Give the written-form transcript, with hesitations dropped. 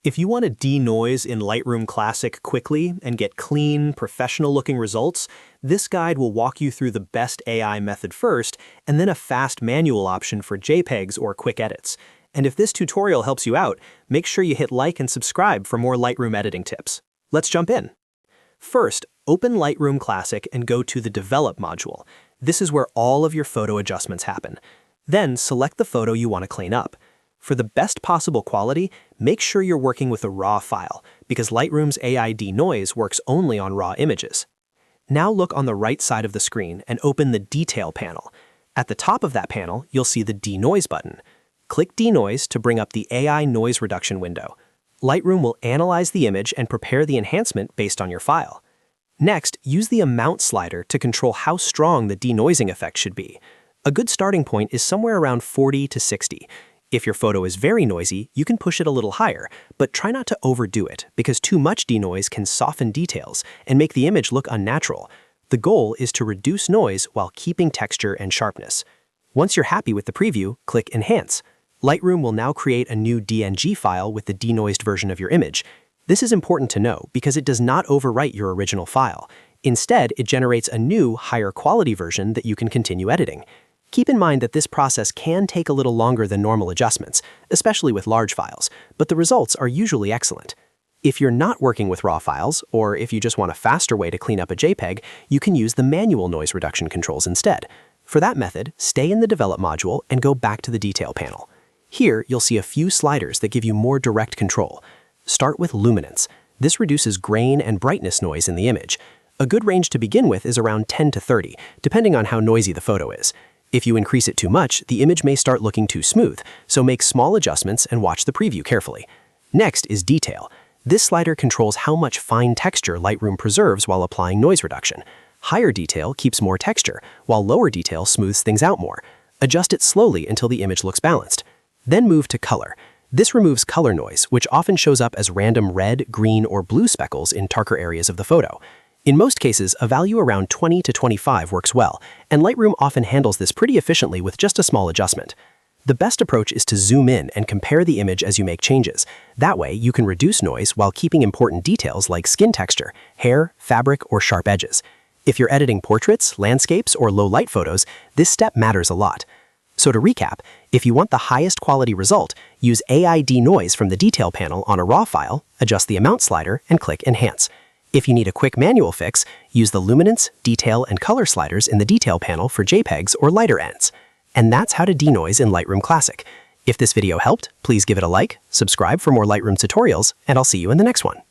If you want to denoise in Lightroom Classic quickly and get clean, professional-looking results, this guide will walk you through the best AI method first, and then a fast manual option for JPEGs or quick edits. And if this tutorial helps you out, make sure you hit like and subscribe for more Lightroom editing tips. Let's jump in. First, open Lightroom Classic and go to the Develop module. This is where all of your photo adjustments happen. Then select the photo you want to clean up. For the best possible quality, make sure you're working with a RAW file, because Lightroom's AI Denoise works only on RAW images. Now look on the right side of the screen and open the Detail panel. At the top of that panel, you'll see the Denoise button. Click Denoise to bring up the AI Noise Reduction window. Lightroom will analyze the image and prepare the enhancement based on your file. Next, use the Amount slider to control how strong the denoising effect should be. A good starting point is somewhere around 40 to 60. If your photo is very noisy, you can push it a little higher, but try not to overdo it, because too much denoise can soften details and make the image look unnatural. The goal is to reduce noise while keeping texture and sharpness. Once you're happy with the preview, click Enhance. Lightroom will now create a new DNG file with the denoised version of your image. This is important to know because it does not overwrite your original file. Instead, it generates a new, higher quality version that you can continue editing. Keep in mind that this process can take a little longer than normal adjustments, especially with large files, but the results are usually excellent. If you're not working with RAW files, or if you just want a faster way to clean up a JPEG, you can use the manual noise reduction controls instead. For that method, stay in the Develop module and go back to the Detail panel. Here, you'll see a few sliders that give you more direct control. Start with luminance. This reduces grain and brightness noise in the image. A good range to begin with is around 10 to 30, depending on how noisy the photo is. If you increase it too much, the image may start looking too smooth, so make small adjustments and watch the preview carefully. Next is Detail. This slider controls how much fine texture Lightroom preserves while applying noise reduction. Higher detail keeps more texture, while lower detail smooths things out more. Adjust it slowly until the image looks balanced. Then move to Color. This removes color noise, which often shows up as random red, green, or blue speckles in darker areas of the photo. In most cases, a value around 20 to 25 works well, and Lightroom often handles this pretty efficiently with just a small adjustment. The best approach is to zoom in and compare the image as you make changes. That way, you can reduce noise while keeping important details like skin texture, hair, fabric, or sharp edges. If you're editing portraits, landscapes, or low-light photos, this step matters a lot. So to recap, if you want the highest quality result, use AI Denoise from the Detail panel on a RAW file, adjust the Amount slider, and click Enhance. If you need a quick manual fix, use the Luminance, Detail, and Color sliders in the Detail panel for JPEGs or lighter ends. And that's how to denoise in Lightroom Classic. If this video helped, please give it a like, subscribe for more Lightroom tutorials, and I'll see you in the next one.